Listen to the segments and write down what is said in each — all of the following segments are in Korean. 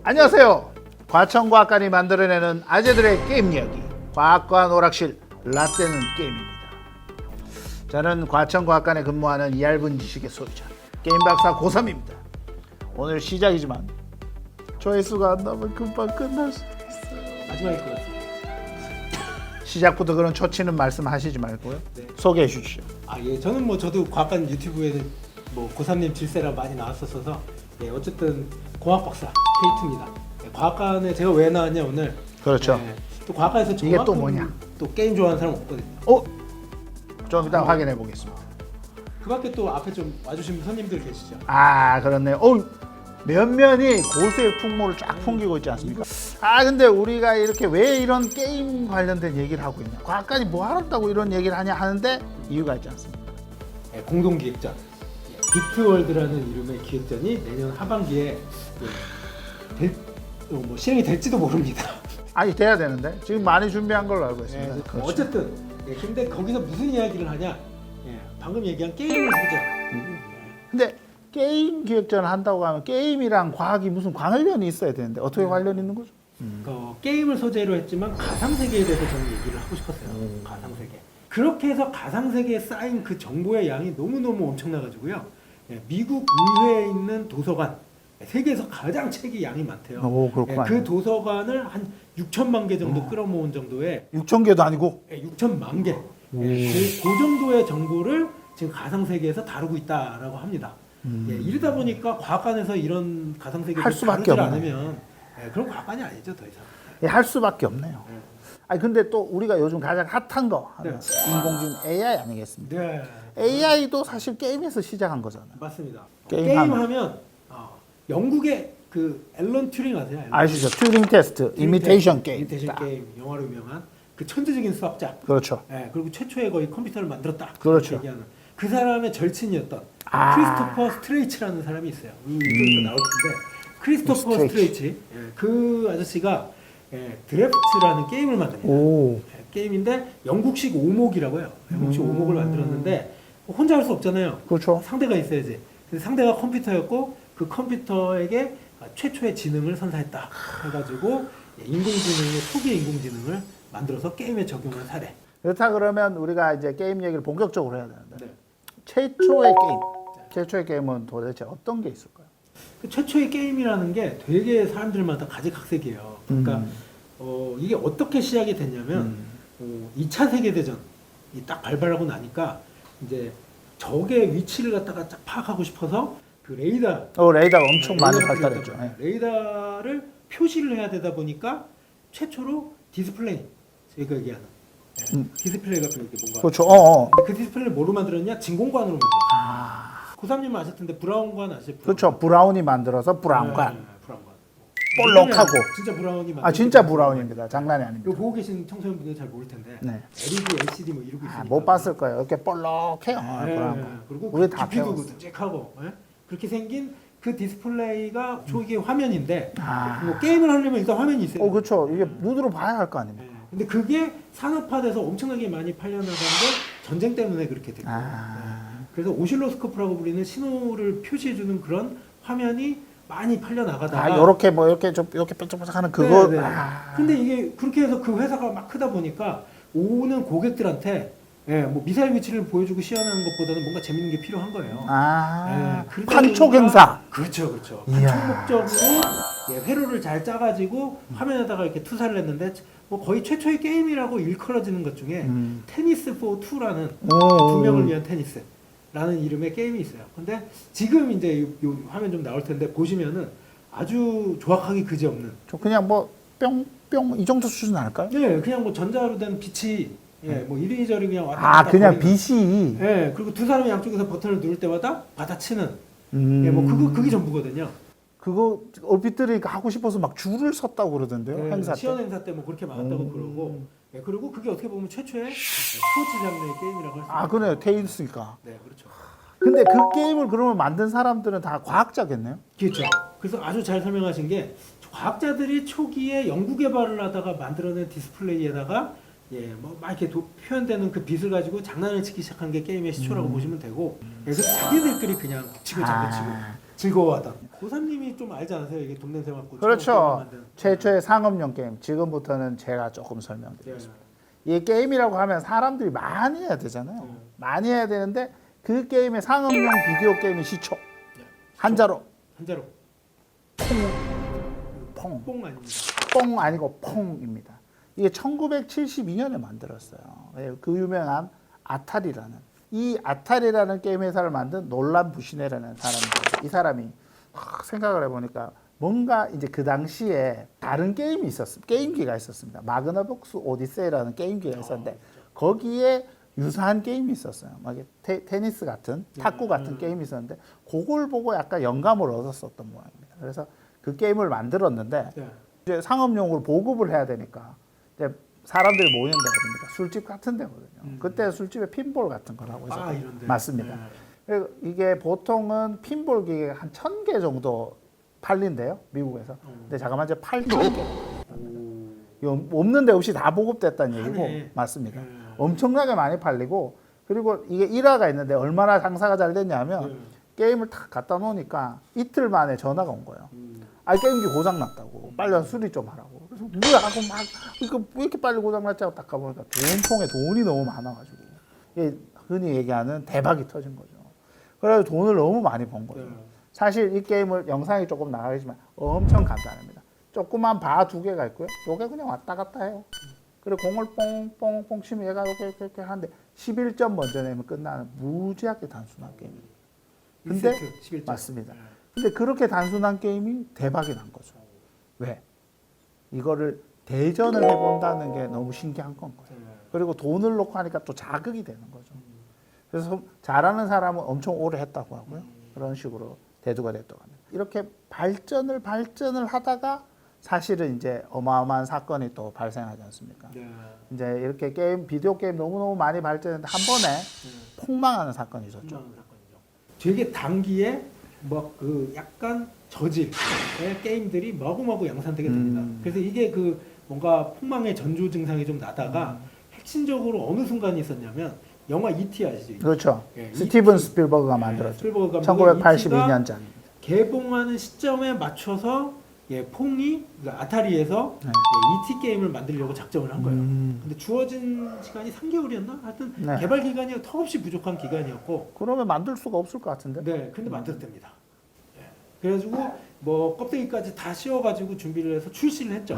안녕하세요. 과천과학관이 만들어내는 아재들의 게임 이야기, 과학관 오락실 라떼는 게임입니다. 저는 과천과학관에 근무하는 얇은 지식의 소유자 게임 박사 고3입니다. 오늘 시작이지만 조회수가 안 나면 금방 끝날 수 있어요. 마지막일 것 같습니다. 시작부터 그런 초치는 말씀하시지 말고요. 네. 소개해 주시죠. 예, 저는 저도 과학관 유튜브에는 고3님 질세라 많이 나왔었어서 어쨌든 공학 박사 K2입니다. 과학관에 제가 왜 나왔냐 오늘. 그렇죠. 또 과학관에서 이게 또 저만큼 뭐냐? 또 게임 좋아하는 사람 없거든요. 좀 이따 확인해 보겠습니다. 그밖에 또 앞에 좀 와주신 손님들 계시죠? 그렇네요. 면면이 고수의 풍모를 쫙 풍기고 있지 않습니까? 근데 우리가 이렇게 왜 이런 게임 관련된 얘기를 하고 있냐? 과학관이 뭐 하겠다고 이런 얘기를 하냐 하는데 이유가 있지 않습니까? 공동 기획전 비트월드라는 이름의 기획전이 내년 하반기에 실행이 될지도 모릅니다. 돼야 되는데 지금 많이 준비한 걸로 알고 있습니다. 그렇죠. 어쨌든 근데 거기서 무슨 이야기를 하냐? 방금 얘기한 게임을 소재. 근데 게임 기획전을 한다고 하면 게임이랑 과학이 무슨 관련이 있어야 되는데 어떻게 관련이 있는 거죠? 게임을 소재로 했지만 가상세계에 대해서 저는 얘기를 하고 싶었어요. 가상세계. 그렇게 해서 가상세계에 쌓인 그 정보의 양이 너무너무 엄청나가지고요. 미국 의회에 있는 도서관, 세계에서 가장 책이 양이 많대요. 그렇구나. 그 도서관을 한 6천만 개 정도 끌어모은 정도의 6,000개도 아니고 6천만 개. 그 정도의 정보를 지금 가상세계에서 다루고 있다라고 합니다. 이러다 보니까 과학관에서 이런 가상세계를 할 수밖에 다루지 없네. 않으면 그런 과학관이 아니죠, 더 이상. 할 수밖에 없네요. 근데 또 우리가 요즘 가장 핫한 거 인공지능 AI 아니겠습니까? 네, AI도 사실 게임에서 시작한 거잖아요. 맞습니다. 게임하면. 게임하면 영국의 그 앨런 튜링 아세요? 아시죠? 튜링 테스트, 이미테이션 게임. 이미테이션 게임, 영화로 유명한 그 천재적인 수학자. 그렇죠. 그리고 최초의 거의 컴퓨터를 만들었다. 그렇죠. 얘기하는 그 사람의 절친이었던 크리스토퍼 스트레이치라는 사람이 있어요. 이쪽도 나올 텐데 크리스토퍼 스트레이치. 그 아저씨가 드래프트라는 게임을 만듭니다. 게임인데 영국식 오목이라고 해요. 영국식 오목을 만들었는데 혼자 할 수 없잖아요. 그렇죠. 상대가 있어야지. 그래서 상대가 컴퓨터였고 그 컴퓨터에게 최초의 지능을 선사했다 해가지고 인공지능의 초기 인공지능을 만들어서 게임에 적용한 사례. 그렇다 그러면 우리가 이제 게임 얘기를 본격적으로 해야 되는데 네. 최초의 게임은 도대체 어떤 게 있을까요? 그 최초의 게임이라는 게 되게 사람들마다 가지각색이에요. 그러니까 이게 어떻게 시작이 됐냐면 2차 세계대전이 딱 발발하고 나니까 이제 적의 위치를 갖다가 쫙 파악하고 싶어서 그 레이더가 엄청 많이 발달했죠. 레이더를 표시를 해야 되다 보니까 최초로 디스플레이, 저희가 얘기하는 디스플레이가 이렇게 뭔가. 그렇죠. 근데 그 디스플레이를 뭐로 만들었냐? 진공관으로 만들었어요. 고3님 아실 텐데 브라운관 아시죠? 그렇죠. 브라운이 만들어서 브라운관. 브라운관. 볼록하고. 진짜 브라운이 만들었어요. 진짜 브라운입니다. 장난이 아닙니다. 이거 보고 계신 청소년분들 잘 모를 텐데 LED, LCD 이러고 있으니까 못 봤을 거예요. 이렇게 볼록해요. 브라운관. 그리고 우리 다 깊이도 배웠어. 묵직하고 그렇게 생긴 그 디스플레이가 초기 화면인데 게임을 하려면 일단 화면이 있어요. 그렇죠. 이게 눈으로 봐야 할 거 아닙니까? 근데 그게 산업화돼서 엄청나게 많이 팔려나간 게 전쟁 때문에 그렇게 됐고 그래서 오실로스코프라고 불리는 신호를 표시해주는 그런 화면이 많이 팔려나가다가 이렇게 이렇게 뾰족뾰족하는 그거. 근데 이게 그렇게 해서 그 회사가 막 크다 보니까 오는 고객들한테 미사일 위치를 보여주고 시연하는 것보다는 뭔가 재밌는 게 필요한 거예요. 판촉 행사. 그렇죠. 판촉 목적으로 회로를 잘 짜가지고 화면에다가 이렇게 투사를 했는데 거의 최초의 게임이라고 일컬어지는 것 중에 테니스 포 2라는 두 명을 위한 테니스라는 이름의 게임이 있어요. 근데 지금 이제 요 화면 좀 나올 텐데 보시면은 아주 조악하기 그지없는. 그냥 뿅뿅 이 정도 수준 아닐까요? 그냥 전자로 된 빛이 이리저리 그냥 왔다 갔다. 그냥 빛이. 그리고 두 사람이 양쪽에서 버튼을 누를 때마다 받아치는. 그게 전부거든요. 그거 얼핏 들으니까 하고 싶어서 막 줄을 섰다고 그러던데요. 행사 때. 시연 행사 때 그렇게 많았다고 그러고. 그리고 그게 어떻게 보면 최초의 스포츠 장르의 게임이라고 할 수 있어요. 그래요. 테니스니까. 네, 그렇죠. 근데 그 게임을 그러면 만든 사람들은 다 과학자겠네요? 그렇죠. 그래서 아주 잘 설명하신 게 과학자들이 초기에 연구 개발을 하다가 만들어낸 디스플레이에다가 막 이렇게 표현되는 그 빛을 가지고 장난을 치기 시작한 게 게임의 시초라고 보시면 되고 그래서 자기들끼리 그냥 붙이고 잡아치고 즐거워하던. 고사님이 좀 알지 않으세요? 이게 돈 냄새 맡고. 그렇죠. 최초의 상업용 게임. 지금부터는 제가 조금 설명드리겠습니다. 이 게임이라고 하면 사람들이 많이 해야 되잖아요. 많이 해야 되는데 그 게임의 상업용 비디오 게임의 시초. 한자로. 한자로. 퐁. 뽕 아닙니다. 뽕 아니고 퐁입니다. 이게 1972년에 만들었어요. 그 유명한 아타리라는 이 아타리라는 게임 회사를 만든 놀란 부시네라는 사람입니다. 이 사람이 생각을 해보니까 뭔가 이제 그 당시에 다른 게임이 게임기가 있었습니다. 마그나복스 오디세이라는 게임기가 있었는데 거기에 유사한 게임이 있었어요. 막 테니스 같은 탁구 같은 게임이 있었는데 그걸 보고 약간 영감을 얻었었던 모양입니다. 그래서 그 게임을 만들었는데 이제 상업용으로 보급을 해야 되니까 이제 사람들이 모이는 데가 됩니다. 술집 같은 데거든요. 그때 술집에 핀볼 같은 거라고 해서 이런데. 맞습니다. 그리고 이게 보통은 핀볼 기계가 한 1000개 정도 팔린대요, 미국에서. 근데 잠깐만 이제 8000개. 없는 데 없이 다 보급됐다는 얘기고 맞습니다. 엄청나게 많이 팔리고 그리고 이게 일화가 있는데 얼마나 장사가 잘 됐냐면 게임을 탁 갖다 놓으니까 이틀 만에 전화가 온 거예요. 게임기 고장 났다고. 빨리 와서 수리 좀 하라고. 그래서 뭐야 하고 막 이거 왜 이렇게 빨리 고장 났지 하고 딱 가보니까 돈통에 돈이 너무 많아가지고 이게 흔히 얘기하는 대박이 터진 거죠. 그래서 돈을 너무 많이 번 거예요. 사실 이 게임을 영상이 조금 나가겠지만 엄청 간단합니다. 조그만 바 2개가 있고요. 요게 그냥 왔다 갔다 해요. 그리고 공을 뽕뽕뽕 치면 얘가 이렇게 하는데 11점 먼저 내면 끝나는 무지하게 단순한 게임입니다. 근데 11점. 맞습니다. 근데 그렇게 단순한 게임이 대박이 난 거죠. 왜? 이거를 대전을 해본다는 게 너무 신기한 건 거예요. 그리고 돈을 놓고 하니까 또 자극이 되는 거죠. 그래서 잘하는 사람은 엄청 오래 했다고 하고요. 그런 식으로 대두가 됐다고 합니다. 이렇게 발전을 하다가 사실은 이제 어마어마한 사건이 또 발생하지 않습니까? 이제 이렇게 비디오 게임 너무너무 많이 발전했는데 한 번에 폭망하는 사건이 있었죠. 되게 단기에 그 약간 저질의 게임들이 마구마구 양산되게 됩니다. 그래서 이게 그 뭔가 폭망의 전조 증상이 좀 나다가 핵심적으로 어느 순간이 있었냐면 영화 E.T. 아시죠? 그렇죠. 네, 스티븐 스필버그가 만들었죠. 스필버그 감독의 1982년작. 개봉하는 시점에 맞춰서 퐁이 그러니까 아타리에서 E.T. 게임을 만들려고 작정을 한 거예요. 근데 주어진 시간이 3개월이었나? 하여튼 개발 기간이 턱없이 부족한 기간이었고. 그러면 만들 수가 없을 것 같은데? 네, 근데 만들었답니다. 그래가지고 뭐 껍데기까지 다 씌워가지고 준비를 해서 출시를 했죠.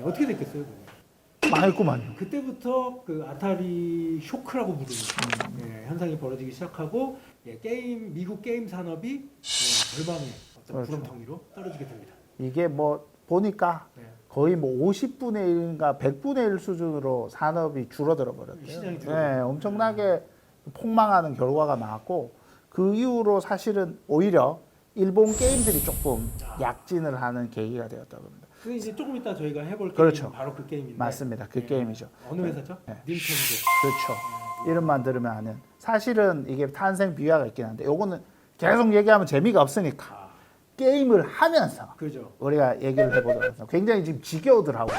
어떻게 됐겠어요? 망했구만요. 그때부터 그 아타리 쇼크라고 부르는 현상이 벌어지기 시작하고 미국 게임 산업이 절반의 어떤 구렁텅이로 떨어지게 됩니다. 이게 뭐 보니까 거의 뭐 50분의 1인가 100분의 1 수준으로 산업이 줄어들어 버렸대요. 시장이 줄어들어. 엄청나게 폭망하는 결과가 나왔고 그 이후로 사실은 오히려 일본 게임들이 조금 약진을 하는 계기가 되었다고 합니다. 그 이제 조금 이따 저희가 해볼 그렇죠. 게임은 바로 그 게임인데. 맞습니다. 그 게임이죠. 어느 회사죠? 닌텐도. 그렇죠. 이름만 들으면 아는. 사실은 이게 탄생 비화가 있긴 한데 요거는 계속 얘기하면 재미가 없으니까 게임을 하면서 그죠. 우리가 얘기를 해보도록 하겠습니다. 굉장히 지금 지겨우더라고요.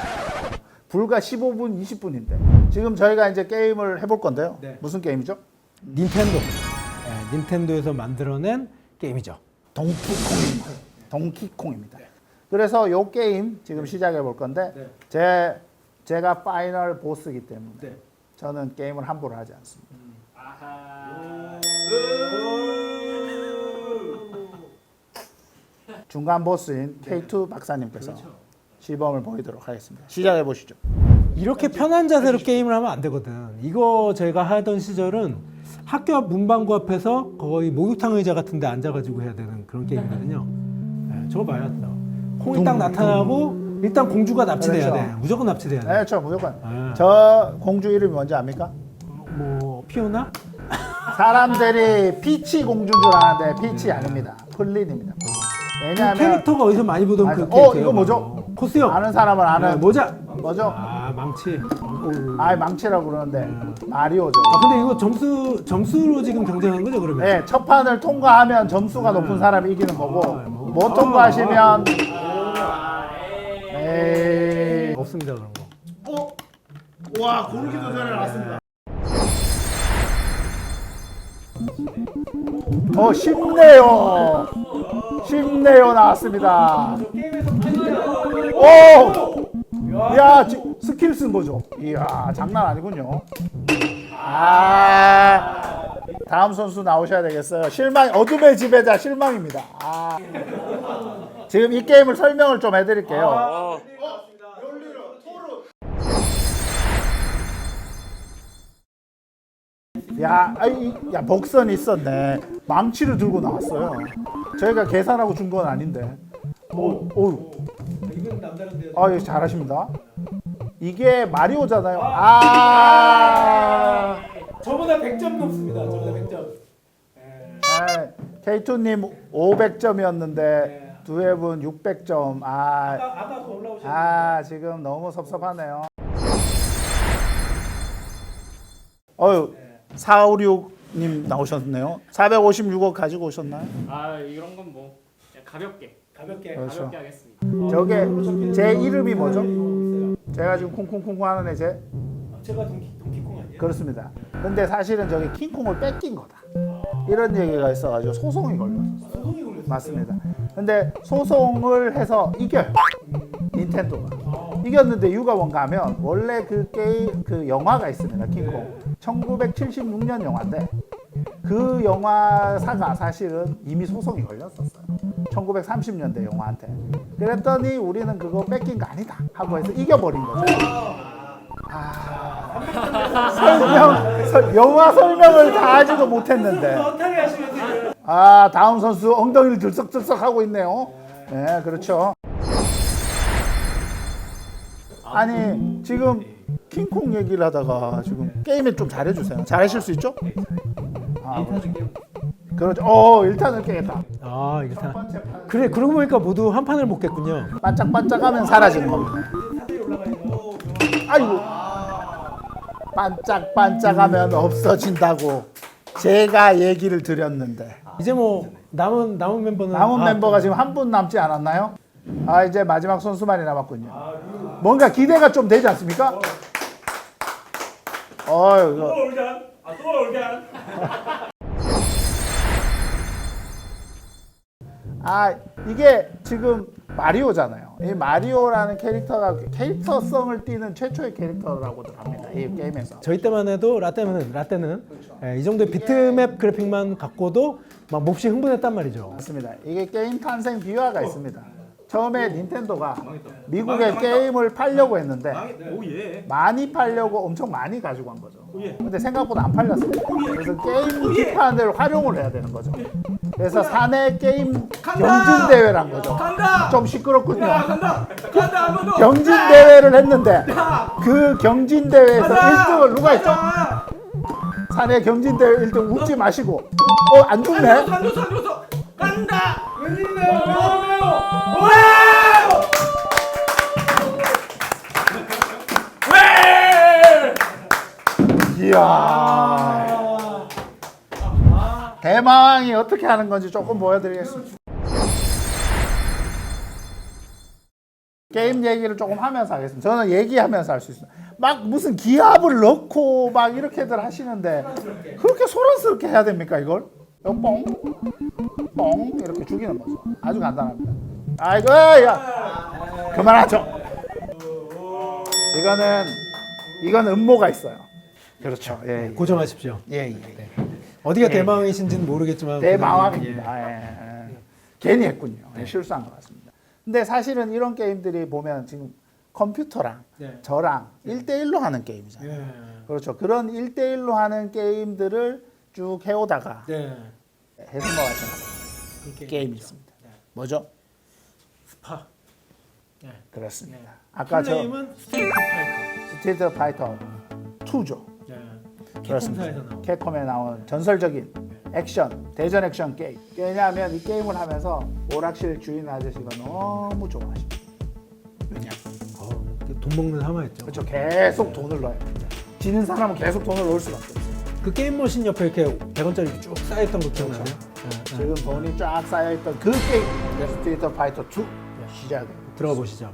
불과 15분, 20분인데 지금 저희가 이제 게임을 해볼 건데요. 무슨 게임이죠? 닌텐도. 닌텐도에서 만들어낸 게임이죠. 동키콩입니다. 그래서 요 게임 지금 시작해 볼 건데 제가 파이널 보스이기 때문에 저는 게임을 함부로 하지 않습니다. 중간 보스인 K2 박사님께서 시범을 보이도록 하겠습니다. 시작해 보시죠. 이렇게 편한 자세로 게임을 하면 안 되거든. 이거 제가 하던 시절은 학교 앞 문방구 앞에서 거의 목욕탕 의자 같은 데 앉아가지고 해야 되는 그런 게임이거든요. 저거 봐요. 콩이 딱 나타나고 일단 공주가 납치돼야 그렇죠. 돼. 무조건 납치돼야 돼. 네, 저 무조건. 저 공주 이름이 뭔지 압니까? 뭐 피오나? 사람들이 피치 공주인 줄 아는데 피치 아닙니다. 플린입니다. 왜냐하면 캐릭터가 어디서 많이 보던 그 맞아. 캐릭터예요. 이거 뭐죠? 코스요. 아는 사람은 아는 모자. 뭐죠? 망치. 망치라고 그러는데 마리오죠. 근데 이거 점수로 지금 경쟁한 거죠, 그러면? 네, 첫 판을 통과하면 점수가 높은 사람이 이기는 거고 못 통과하시면 에이 없습니다, 그런 거. 와 고르기 도전에 나왔습니다. 쉽네요. 쉽네요 나왔습니다. 저 게임에서 판이야. 오! 야, 스킬 쓴 거죠? 이야, 장난 아니군요. 다음 선수 나오셔야 되겠어요. 어둠의 지배자 실망입니다. 지금 이 게임을 설명을 좀 해드릴게요. 야, 복선이 있었네. 망치를 들고 나왔어요. 저희가 계산하고 준 건 아닌데. 이건 남다른데요. 이거 잘하십니다. 이게 마리오잖아요. 저보다 100점 높습니다. 저보다 100점. K2님 500점이었는데 두 분 600점. 아까 더 올라오셨는데. 지금 너무 섭섭하네요. 456님 나오셨네요. 456억 가지고 오셨나요? 이런 건 뭐 가볍게 그렇죠. 하겠습니다. 저게 제 이름이 뭐죠? 제가 지금 콩콩콩콩 하는 애 제가 동키콩 아니에요? 그렇습니다. 근데 사실은 저게 킹콩을 뺏긴 거다. 이런 얘기가 있어가지고 소송이 걸렸어요. 소송이 걸렸어요. 맞습니다. 근데 소송을 해서 이겨요. 닌텐도가. 이겼는데 이유가 뭔가 하면 원래 그 게임 그 영화가 있습니다. 킹콩. 1976년 영화인데 그 영화사가 사실은 이미 소송이 걸렸었어요. 1930년대 영화한테. 그랬더니 우리는 그거 뺏긴 거 아니다 하고 해서 이겨버린 거죠. 영화 설명을 다 하지도 못했는데. 어떻게 하시면 다음 선수 엉덩이를 들썩들썩 하고 있네요. 네, 그렇죠. 아니 지금 킹콩 얘기를 하다가 지금 게임에 좀 잘해주세요. 잘하실 수 있죠? 그렇죠. 1탄을 깨겠다. 일단. 그래, 그러고 보니까 모두 한 판을 먹겠군요. 반짝반짝하면 사라지는 겁니다. 아이고. 반짝반짝하면 없어진다고 제가 얘기를 드렸는데. 이제 뭐 남은 멤버는 멤버가 지금 한 분 남지 않았나요? 이제 마지막 선수만이 남았군요. 뭔가 기대가 좀 되지 않습니까? 이거. 이게 지금 마리오잖아요. 이 마리오라는 캐릭터가 캐릭터성을 띠는 최초의 캐릭터라고도 합니다. 이 게임에서. 저희 때만 해도 라떼는 이 정도의 비트맵 그래픽만 갖고도 막 몹시 흥분했단 말이죠. 맞습니다. 이게 게임 탄생 비화가 있습니다. 처음에 닌텐도가 미국에 게임을 팔려고 했는데 많이 팔려고 엄청 많이 가지고 간 거죠. 근데 생각보다 안 팔렸습니다. 그래서 게임 기판을 활용을 해야 되는 거죠. 그래서 사내 게임 경진 대회를 한 거죠. 좀 시끄럽군요. 경진 대회를 했는데 그 경진 대회에서 1등을 누가 했죠? 사내 경진 대회 1등 웃지 마시고. 안 죽네. 간다! 이야. 대마왕이 어떻게 하는 건지 조금 보여드리겠습니다. 게임 얘기를 조금 하면서 하겠습니다. 저는 얘기하면서 할 수 있어요. 막 무슨 기압을 넣고 막 이렇게들 하시는데 그렇게 소란스럽게 해야 됩니까 이걸? 뽕, 뽕 이렇게 죽이는 거죠. 아주 간단합니다. 아이고, 야, 그만하죠. 이거는 음모가 있어요. 그렇죠. 예, 고정하십시오. 예. 어디가 대마왕이신지는 모르겠지만 대마왕입니다. 괜히 했군요. 실수한 것 같습니다. 근데 사실은 이런 게임들이 보면 지금 컴퓨터랑 저랑 1대1로 하는 게임이잖아요. 그렇죠. 그런 1대1로 하는 게임들을 쭉 해오다가 해승과 같은 게임이 있습니다. 뭐죠? 스파. 그렇습니다. 아까 플레임은 스트리트 파이터 2죠. 그렇습니다. 캡콤에 나온 전설적인 액션, 대전 액션 게임. 왜냐하면 이 게임을 하면서 오락실 주인 아저씨가 너무 좋아하십니다. 돈 먹는 사마였죠. 그렇죠. 계속 돈을 넣어요. 지는 사람은 계속 돈을 넣을 수밖에 없어요. 그 게임 머신 옆에 이렇게 100원짜리 쭉 쌓여있던 거 기억나요? 지금 돈이 쫙 쌓여있던 그 게임 스트리트 파이터 2 시작해요. 들어가 보시죠.